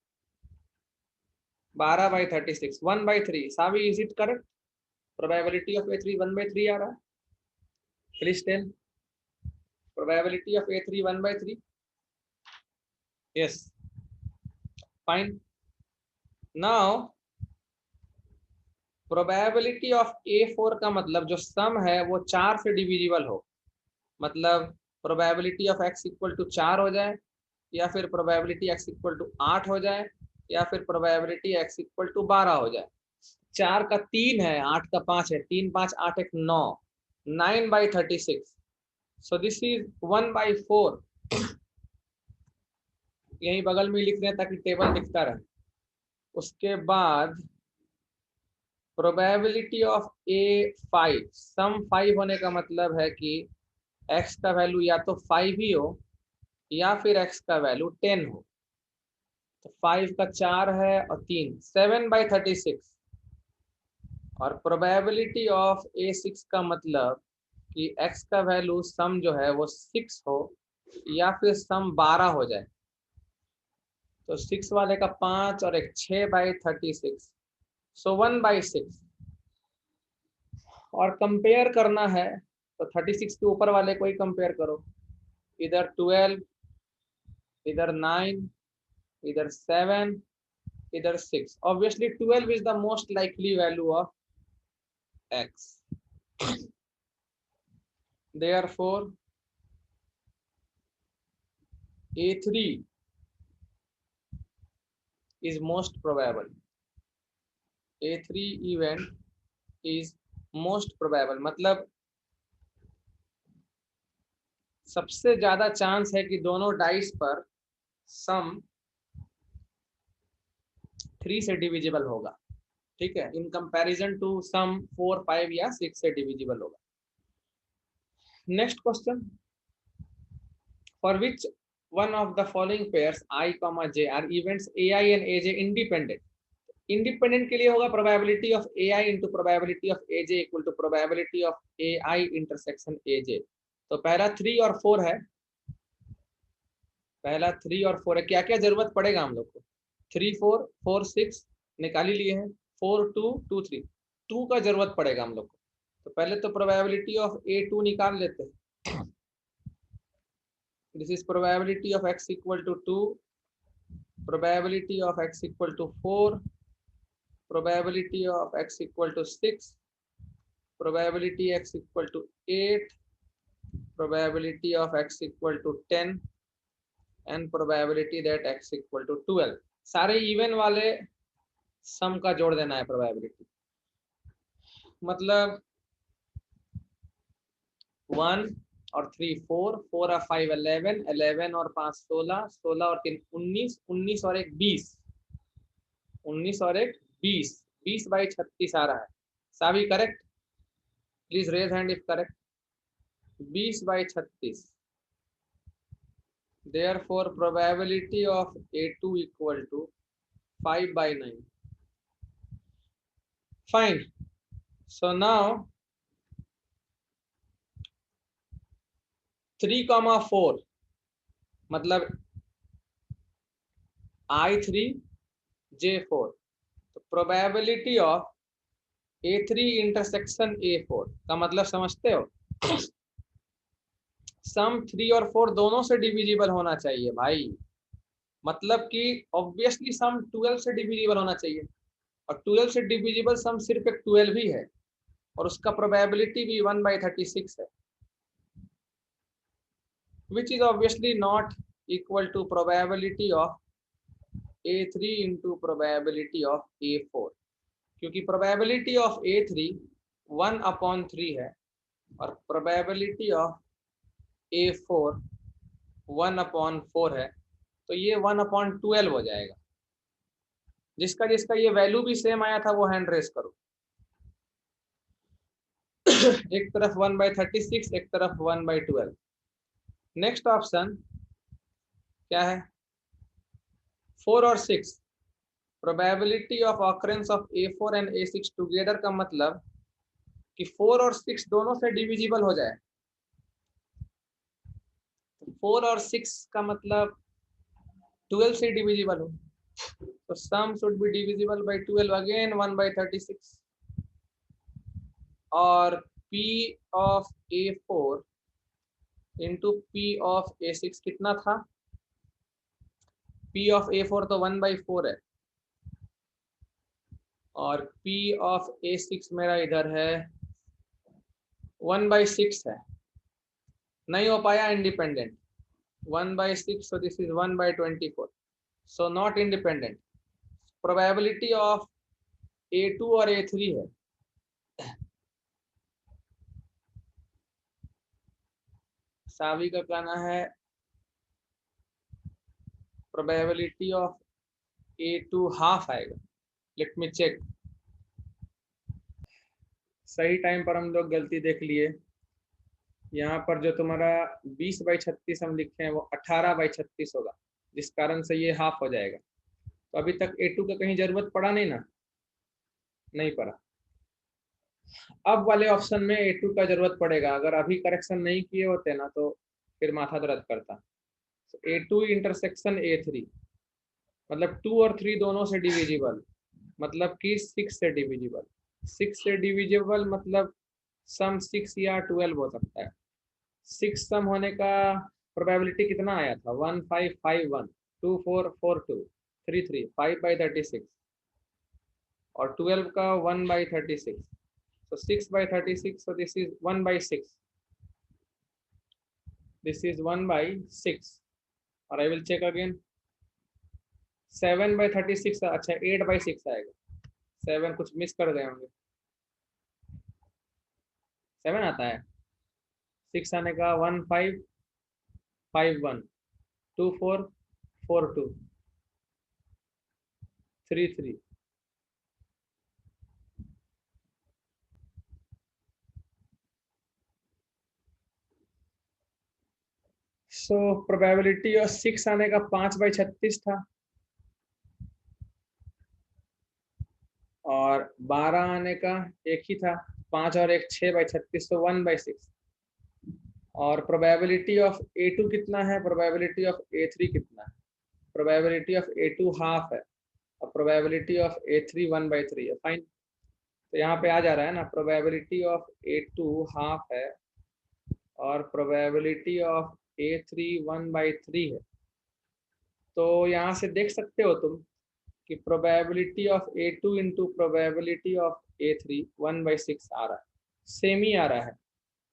12, 12/36, 1/3। Savi, is it correct? Probability of A3 1/3 आ रहा है। Please tell probability of A3 1/3। Yes, fine. Now probability of A4 का मतलब जो सम है वो 4 से डिविजिबल हो, मतलब probability of x equal to 4 हो जाए, या फिर प्रोबेबिलिटी x इक्वल टू 8 हो जाए, या फिर प्रोबेबिलिटी x इक्वल टू 12 हो जाए। 4 का 3 है, 8 का 5 है, 3, 5, 8, 1, 9, 9/36। सो दिस इज 1/4। यही बगल में लिख रहे हैं ताकि टेबल दिखता रहे। उसके बाद प्रोबेबिलिटी ऑफ A5, सम 5 होने का मतलब है कि x का वैल्यू या तो 5 ही हो या फिर x का वैल्यू 10 हो। तो 5 का 4 है और 3, 7/36। और प्रोबेबिलिटी ऑफ A6 का मतलब कि x का वैल्यू सम जो है वो 6 हो या फिर सम 12 हो जाए। तो 6 वाले का 5 और एक 6/36, सो 1/6। और कंपेयर करना है तो 36 के ऊपर वाले को ही कंपेयर करो, इधर 12, इधर 9, इधर 7, इधर 6। Obviously 12 is the most likely value of x। Therefore A3 is most probable। A3 event is most probable मतलब सबसे ज्यादा चांस है कि दोनों डाइस पर सम 3 से डिविजिबल होगा। ठीक है, इन कंपैरिजन टू सम 4, 5 या 6 से डिविजिबल होगा। Next question, for which one of the following pairs I, J are events AI and AJ independent। Independent के लिए होगा probability of AI into probability of AJ equal to probability of AI intersection AJ। तो पहला 3 और 4 है, पहला 3 और 4 है। क्या क्या जरूरत पड़ेगा हम लोग को? 3, 4, 4, 6 निकाल ही लिए हैं, 4, 2, 2, 3, 2 का जरूरत पड़ेगा हम लोग को। तो पहले तो प्रोबेबिलिटी ऑफ A2 निकाल लेते हैं। This is probability of x equal to 2, probability of x equal to 4, probability of x equal to 6, probability x equal to 8, probability of x equal to 10 and probability that x equal to 12। सारे even वाले सम का जोड़ देना है probability. मतलब 1 और 3 4, 4 और 5 11, 11 और 5 16, 16 और 3 19, 19 और 1 20, 19 और 1 20, 20/36 आ रहा है। Savi correct? Please raise hand if correct. 20/36। Therefore probability of A2 equal to 5/9। Fine। So now 3, 4 मतलब I3 J4। तो probability of A3 intersection A4 का मतलब समझते हो? सम 3 और 4 दोनों से डिविजिबल होना चाहिए भाई। मतलब कि ऑब्वियसली सम 12 से डिविजिबल होना चाहिए, और 12 से डिविजिबल सम सिर्फ एक 12 ही है, और उसका प्रोबेबिलिटी भी 1/36 है, which is obviously not equal to probability of A3 into probability of A4। क्योंकि probability of A3 1/3 है और probability of A4 1/4 है, तो ये 1/12 हो जाएगा। जिसका जिसका ये वैल्यू भी सेम आया था वो हैंड रेस करो। एक तरफ 1/36, एक तरफ 1/12। नेक्स्ट ऑप्शन क्या है? 4 और 6, probability of occurrence of A4 and A6 together का मतलब कि 4 और 6 दोनों से डिविजिबल हो जाए। 4 और 6 का मतलब 12 से डिविजिबल हो, तो sum should be divisible by 12, again 1/36। और P of A4 into P of A6 कितना था? P ऑफ A4 तो 1/4 है, और P ऑफ A6 मेरा इधर है 1/6 है। नहीं हो पाया independent. 1/6, so this is 1/24, so not independent। Probability of A2 और A3 है। सावी का कहना है प्रोबेबिलिटी ऑफ A2 हाफ आएगा। Let me check. सही टाइम पर हम लोग गलती देख लिए। यहाँ पर जो तुम्हारा 20/36 हम लिखे हैं वो 18/36 होगा, जिस कारण से ये हाफ हो जाएगा। तो अभी तक A2 का कहीं जरूरत पड़ा नहीं ना? नहीं पड़ा। अब वाले ऑप्शन में A2 का जरूरत पड़ेगा। अगर अभी करेक्शन नहीं किए होते ना तो फिर माथा दर्द करता। so, A2 इंटरसेक्शन A3 मतलब 2 और 3 दोनों से डिविजिबल, मतलब कि 6 से डिविजिबल। 6 से डिविजिबल मतलब सम 6 या 12 हो सकता है। 6 सम होने का प्रोबेबिलिटी कितना आया था? 1551, 2442, 33, 5/36, और 12 का 1/36, so 6/36, so this is 1/6, this is 1/6, और I will check again 7/36, अच्छा 8/6 आएगा। 7 कुछ मिस कर गए होंगे। 7 आता है। 6 आने का 1551, 2442, 33। सो प्रोबेबिलिटी ऑफ 6 आने का 5/36 था, और 12 आने का एक ही था, 5 और 1 6/36, तो 1/6। और प्रोबेबिलिटी ऑफ A2 कितना है? प्रोबेबिलिटी ऑफ A3 कितना है? प्रोबेबिलिटी ऑफ A2 हाफ है, और प्रोबेबिलिटी ऑफ A3 1/3 है। फाइन, तो यहाँ पे आ जा रहा है ना, प्रोबेबिलिटी ऑफ A2 हाफ है और प्रोबेबिलिटी ऑफ A3 1/3 है। तो यहाँ से देख सकते हो तुम कि probability of A2 into probability of A3 1/6 आ रहा है, सेम ही आ रहा है।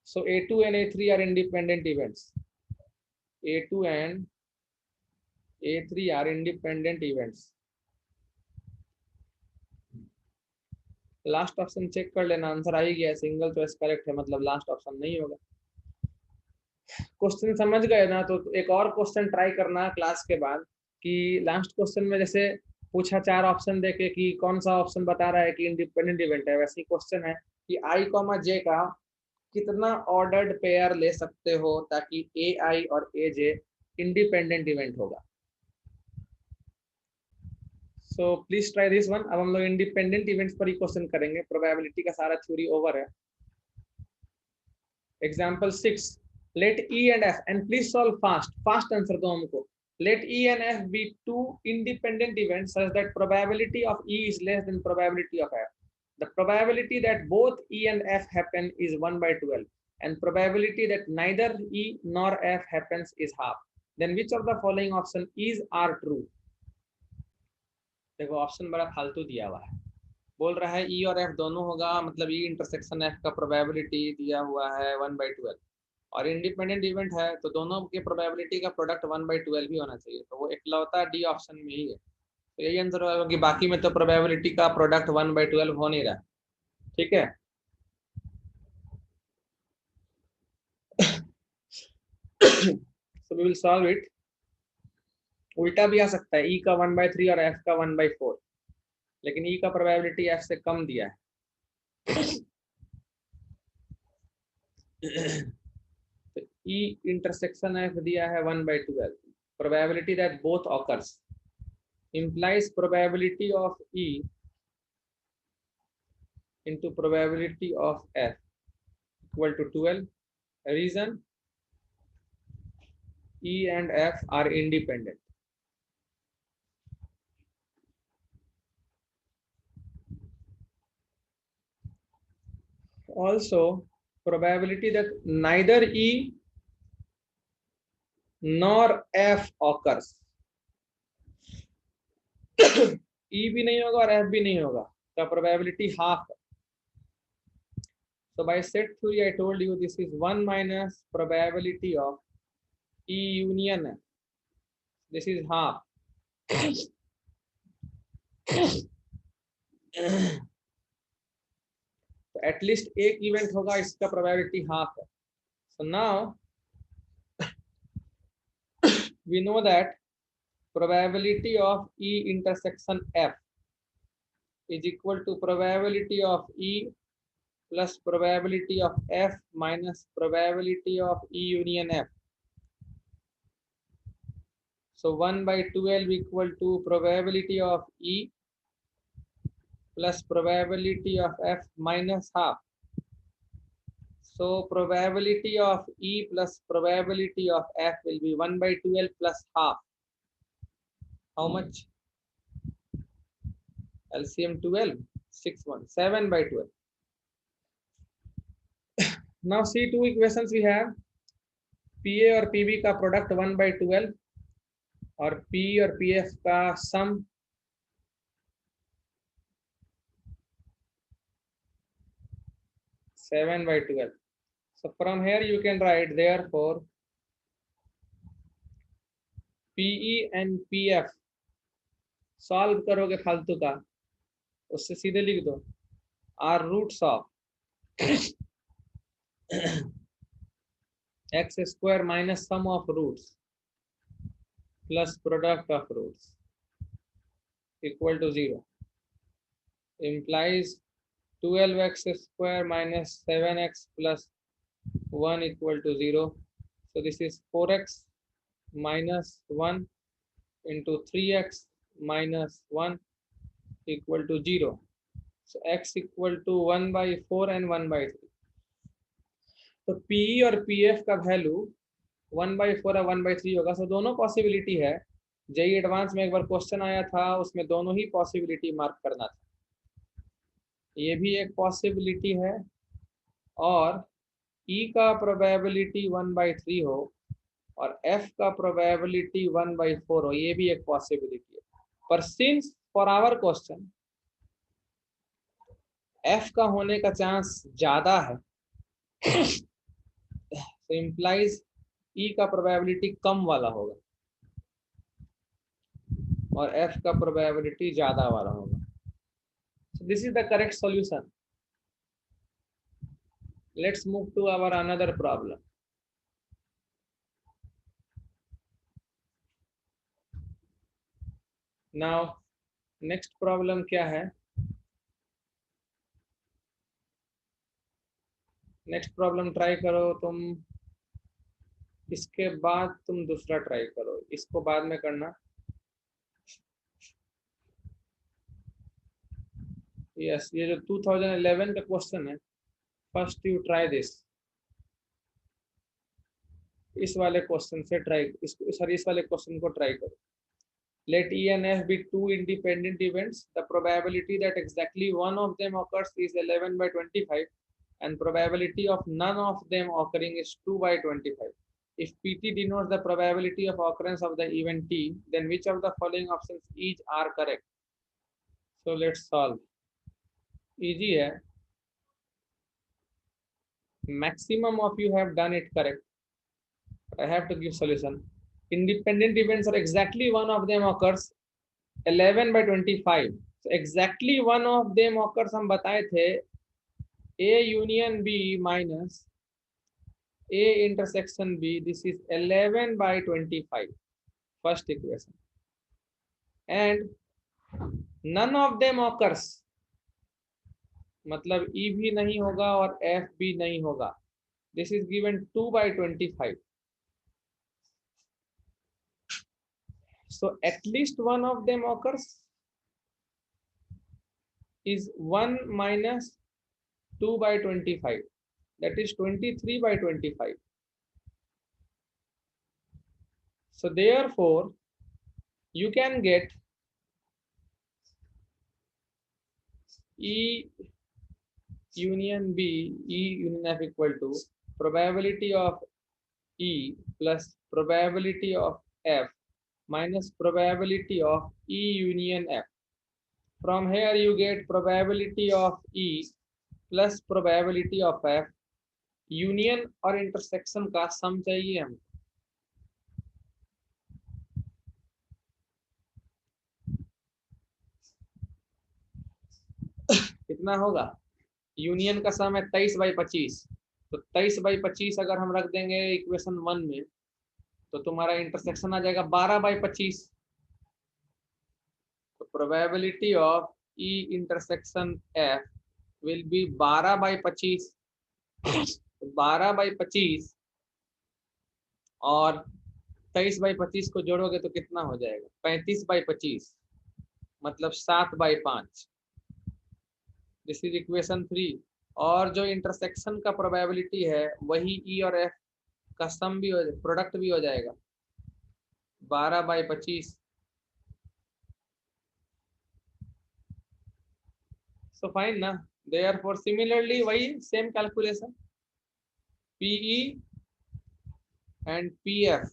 So A2 and A3 are independent events. A2 and A3 are independent events. Last option check कर लेना, आंसर आ ही गया, सिंगल चॉइस करेक्ट है, मतलब लास्ट ऑप्शन नहीं होगा। क्वेश्चन समझ गए ना? तो एक और क्वेश्चन ट्राई करना क्लास के बाद, कि लास्ट क्वेश्चन में जैसे पूछा 4 ऑप्शन देके कि कौन सा ऑप्शन बता रहा है कि इंडिपेंडेंट इवेंट है, वैसे ही क्वेश्चन है कि I, J का कितना ऑर्डर्ड पेयर ले सकते हो ताकि AI और AJ इंडिपेंडेंट इवेंट होगा। So please try this one. अब हम लोग इंडिपेंडेंट इवेंट्स पर ही क्वेश्चन करेंगे, प्रोबेबिलिटी का सारा थ्योरी ओवर है। Example 6, let E and F, and please solve fast answer दो हमको। let E and F be two independent events such that probability of E is less than probability of F. The probability that both E and F happen is 1/12, and probability that neither E nor F happens is half. Then which of the following option is are true? देखो option बड़ा फालतू दिया हुआ है। बोल रहा है E और F दोनों होगा, मतलब E इंटरसेक्शन F का प्रोबेबिलिटी दिया हुआ है 1/12, और इंडिपेंडेंट इवेंट है तो दोनों के प्रोबेबिलिटी का प्रोडक्ट 1/12 ही होना चाहिए। तो वो इकलौता डी ऑप्शन में ही है, तो यही आंसर होगा कि बाकी में तो प्रोबेबिलिटी का प्रोडक्ट 1/12 हो नहीं रहा। ठीक है। So we will solve it. उल्टा भी आ सकता है, E का 1/3 और F का 1/4, लेकिन E का प्रोबेबिलिटी F से कम दिया है। तो E इंटरसेक्शन F दिया है 1/12. Probability that both occurs implies probability of E into probability of F equal to 12. Reason, E and F are independent. Also, probability that neither E nor F occurs. E भी नहीं होगा और F भी नहीं होगा, तो probability half. So by set theory, I told you this is 1 minus probability of E union F. This is half. तो at least एक इवेंट होगा, इसका प्रोबेबिलिटी हाफ है. So now we know that probability of E intersection F is equal to probability of E plus probability of F minus probability of E union F. So 1/12 equal to probability of E plus probability of F minus half. So probability of E plus probability of F will be 1/12 plus half. How much? LCM 12, 6, 1, 7/12. Now see two equations we have. PA और PB का product 1/12 और P और PF का सम 7/12. So from here you can write therefore PE and PF solve करोगे फालतू का, उससे सीधे लिख दो are roots of x square minus sum of roots plus product of roots equal to 0 implies 12x square minus 7x plus 1 equal to 0. So this is 4x minus 1 into 3x minus 1 equal to 0. So x equal to 1/4 and 1/3. तो PE और PF का value 1/4 और 1/3 होगा. सो दोनों possibility है. JEE advance में एक बार question आया था, उसमें दोनों ही पॉसिबिलिटी मार्क करना था. ये भी एक पॉसिबिलिटी है और E का प्रोबेबिलिटी 1/3 हो और F का प्रोबेबिलिटी 1/4 हो, ये भी एक पॉसिबिलिटी है. पर since for our question F का होने का चांस ज्यादा है, तो इम्प्लाइज E का प्रोबेबिलिटी कम वाला होगा और F का प्रोबेबिलिटी ज्यादा वाला होगा. So this is the correct solution. Let's move to our another problem. Now next problem क्या है? नेक्स्ट प्रॉब्लम ट्राई करो तुम, इसके बाद तुम दूसरा ट्राई करो, इसको बाद में करना. यस, ये जो 2011 का क्वेश्चन है, फर्स्ट यू ट्राई दिस. इस वाले क्वेश्चन से ट्राई, इसको सॉरी इस वाले क्वेश्चन को ट्राई करो. Let E and F be two independent events. The probability that exactly one of them occurs is 11/25 and probability of none of them occurring is 2/25. If PT denotes the probability of occurrence of the event T, then which of the following options each are correct? So let's solve. Easy है. Maximum of you have done it correct. But I have to give solution. Independent events are exactly one of them occurs 11/25. So exactly one of them occurs हम बताए थे A union B minus A intersection B. This is 11/25. First equation. And none of them occurs, मतलब E भी नहीं होगा और F भी नहीं होगा. This is given 2 by 25. So at least one of them occurs is 1 minus 2 by 25. That is 23 by 25. So therefore, you can get E union B, E union F equal to probability of E plus probability of F minus probability of E union F. From here you get probability of E plus probability of F. Union और intersection का सम चाहिए हम। कितना होगा? Union का सम है 23 by 25, तो 23 by 25 अगर हम रख देंगे इक्वेशन 1 में तो तुम्हारा इंटरसेक्शन आ जाएगा 12 बाई 25। तो probability of E intersection F will be 12 by 25। 12 by 25 और 23 बाई 25 को जोड़ोगे तो कितना हो जाएगा? 35 बाई 25 मतलब 7 बाई 5। This is equation 3। और जो इंटरसेक्शन का प्रोबेबिलिटी है वही ई और एफ का सम भी हो, प्रोडक्ट भी हो जाएगा 12 बाई 25। सो फाइन ना। देयरफॉर सिमिलरली वही same calculation, P E and P F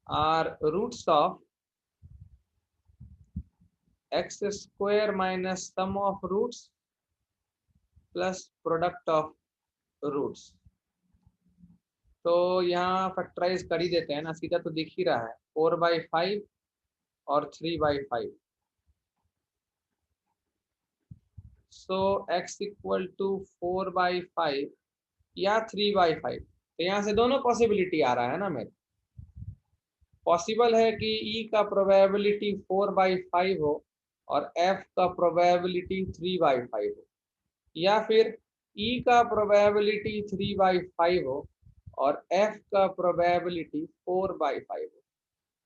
are roots of x square minus sum of roots plus product of roots। तो यहाँ फैक्टराइज कर ही देते हैं ना, सीधा तो दिख ही रहा है 4 बाई 5 और 3 by 5। So x equal to 4 by 5 या 3 बाई 5। तो यहाँ से दोनों पॉसिबिलिटी आ रहा है ना मेरे। पॉसिबल है कि e का प्रोबेबिलिटी 4 बाई 5 हो और f का प्रोबेबिलिटी 3 बाई 5 हो, या फिर e का प्रोबेबिलिटी 3 बाई 5 हो और f का प्रोबेबिलिटी 4 बाई 5 हो।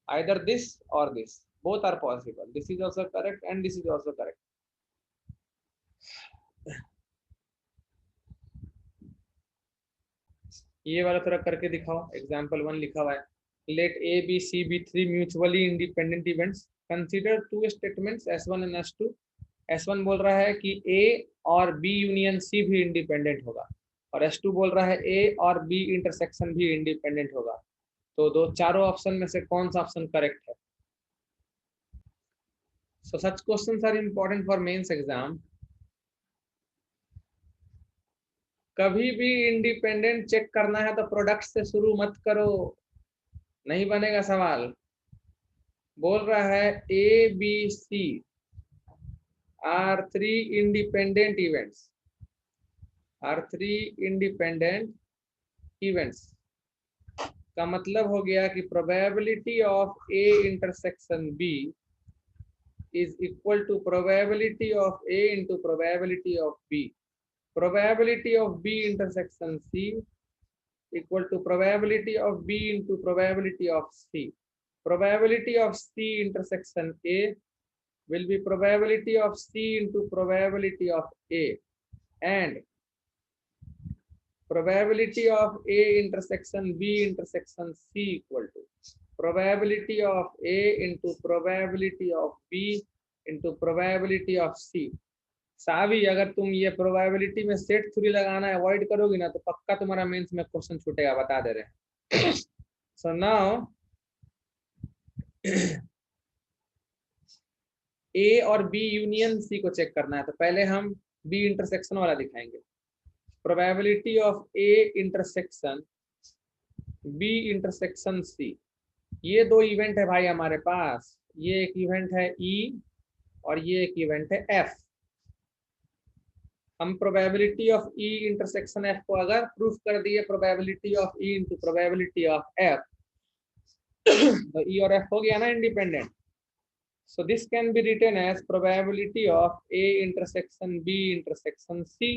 आइदर दिस और this, both are possible. This is also correct and this is also correct. ये वाला थोड़ा करके दिखाओ। एग्जाम्पल 1 लिखा हुआ है, let A B C be 3 mutually independent events, consider 2 statements S1 and S2। S1 बोल रहा है कि A और B यूनियन C भी इंडिपेंडेंट होगा और S2 बोल रहा है A और B इंटरसेक्शन भी इंडिपेंडेंट होगा। तो दो चारों ऑप्शन में से कौन सा ऑप्शन करेक्ट है? So such questions are important for mains exam. कभी भी इंडिपेंडेंट चेक करना है तो प्रोडक्ट से शुरू मत करो, नहीं बनेगा सवाल। बोल रहा है A B C are 3 independent events, are 3 independent events का मतलब हो गया कि probability of A intersection B is equal to probability of A into probability of B. Probability of B intersection C equal to probability of B into probability of C. Probability of C intersection A will be probability of C into probability of A, and probability of A intersection B intersection C equal to probability of A into probability of B into probability of C। सावी अगर तुम ये probability में set theory लगाना avoid करोगी ना तो पक्का तुम्हारा मेंस में क्वेश्चन छूटेगा, बता दे रहे हैं। सो नाउ ए और बी यूनियन सी को चेक करना है, तो पहले हम बी इंटरसेक्शन वाला दिखाएंगे। Probability of A intersection B intersection C, ये दो इवेंट है भाई हमारे पास। ये एक इवेंट है ई और ये एक इवेंट है एफ। हम probability of E intersection F को अगर प्रूफ कर दिए probability of E into probability of F, तो ई और एफ हो गया ना independent. So this can be written as probability of A intersection B intersection C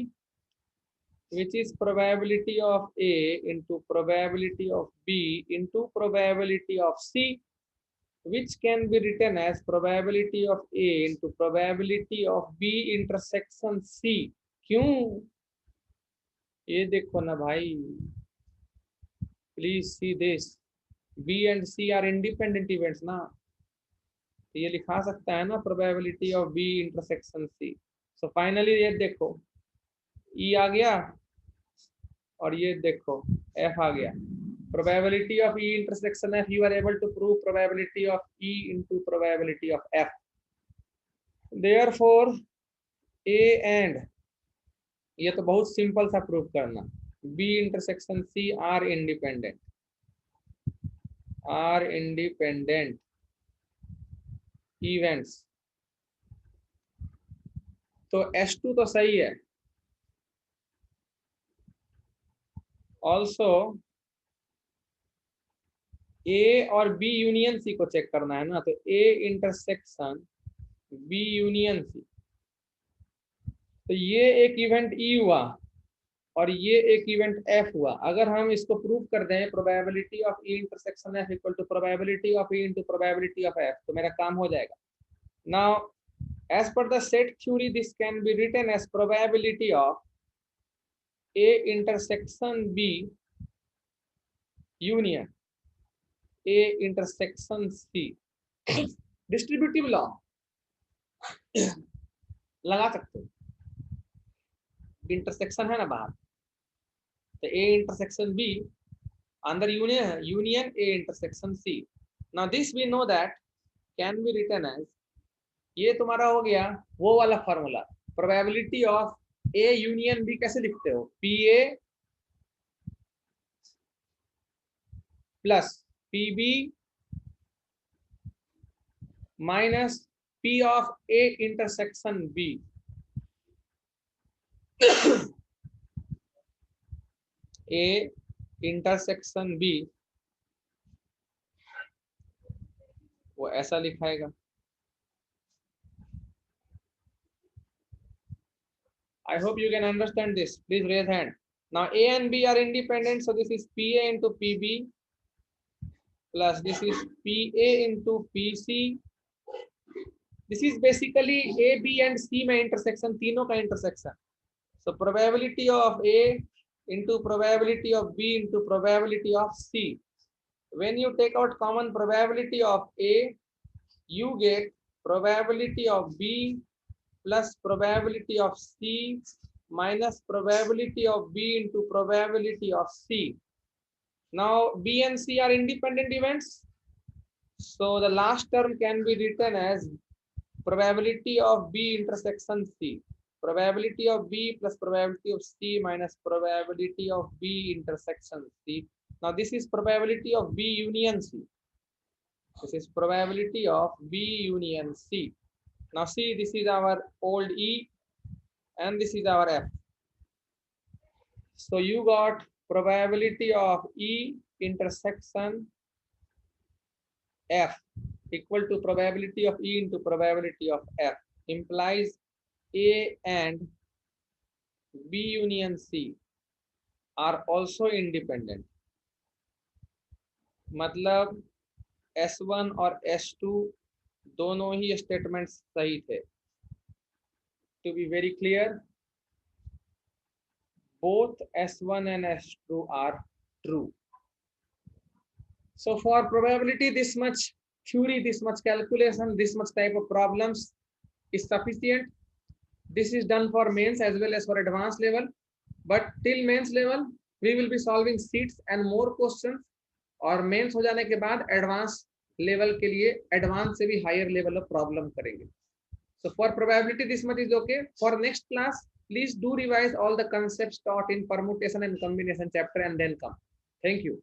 which is probability of A into probability of B into probability of C, which can be written as probability of A into probability of B intersection C. क्यों? ये देखो ना भाई, please see this, B and C are independent events ना, तो ये लिखा सकता है ना probability of B intersection C. So finally ये देखो E आ गया और ये देखो F आ गया. Probability of E intersection F, you are able to prove probability of E into probability of F. Therefore A and, ये तो बहुत सिंपल सा प्रूव करना, B intersection C are independent events. तो S2 तो सही है. ऑल्सो A और B यूनियन C को चेक करना है ना, तो A intersection B union C, तो ये एक इवेंट E हुआ और ये एक इवेंट F हुआ. अगर हम इसको प्रूव कर दें probability of E intersection F equal to probability of E into probability of F, तो मेरा काम हो जाएगा. Now as per the set theory, this can be written as probability of A intersection B union A intersection C. Distributive law लगा सकते हो, intersection है ना बाहर, तो A intersection B अंदर union A intersection C. Now this we know that can be written as, ये तुम्हारा हो गया वो वाला formula, probability of A union B कैसे लिखते हो, PA plus PB minus P of A intersection B. A intersection B वो ऐसा लिखाएगा. I hope you can understand this. Please raise hand. Now A and B are independent, so this is PA into PB plus this is PA into PC. This is basically A, B and C में intersection, तीनों का intersection. So probability of A into probability of B into probability of C. When you take out common probability of A, you get probability of B plus probability of C minus probability of B into probability of C. Now B and C are independent events, so the last term can be written as probability of B intersection C. Probability of B plus probability of C minus probability of B intersection C. Now this is probability of B union C. This is probability of B union C. Now see, this is our old E and this is our F. So you got probability of E intersection F equal to probability of E into probability of F, implies A and B union C are also independent. मतलब S1 और S2 दोनों ही statements सही थे. To be very clear, both S1 and S2 are true. So for probability, this much theory, this much calculation, this much type of problems is sufficient. This is done for mains as well as for advanced level, but till mains level we will be solving sheets and more questions, और mains हो जाने के बाद advance level के लिए advance से भी higher level of problem करेंगे. So for probability this much is okay. For next class please do revise all the concepts taught in permutation and combination chapter and then come. Thank you.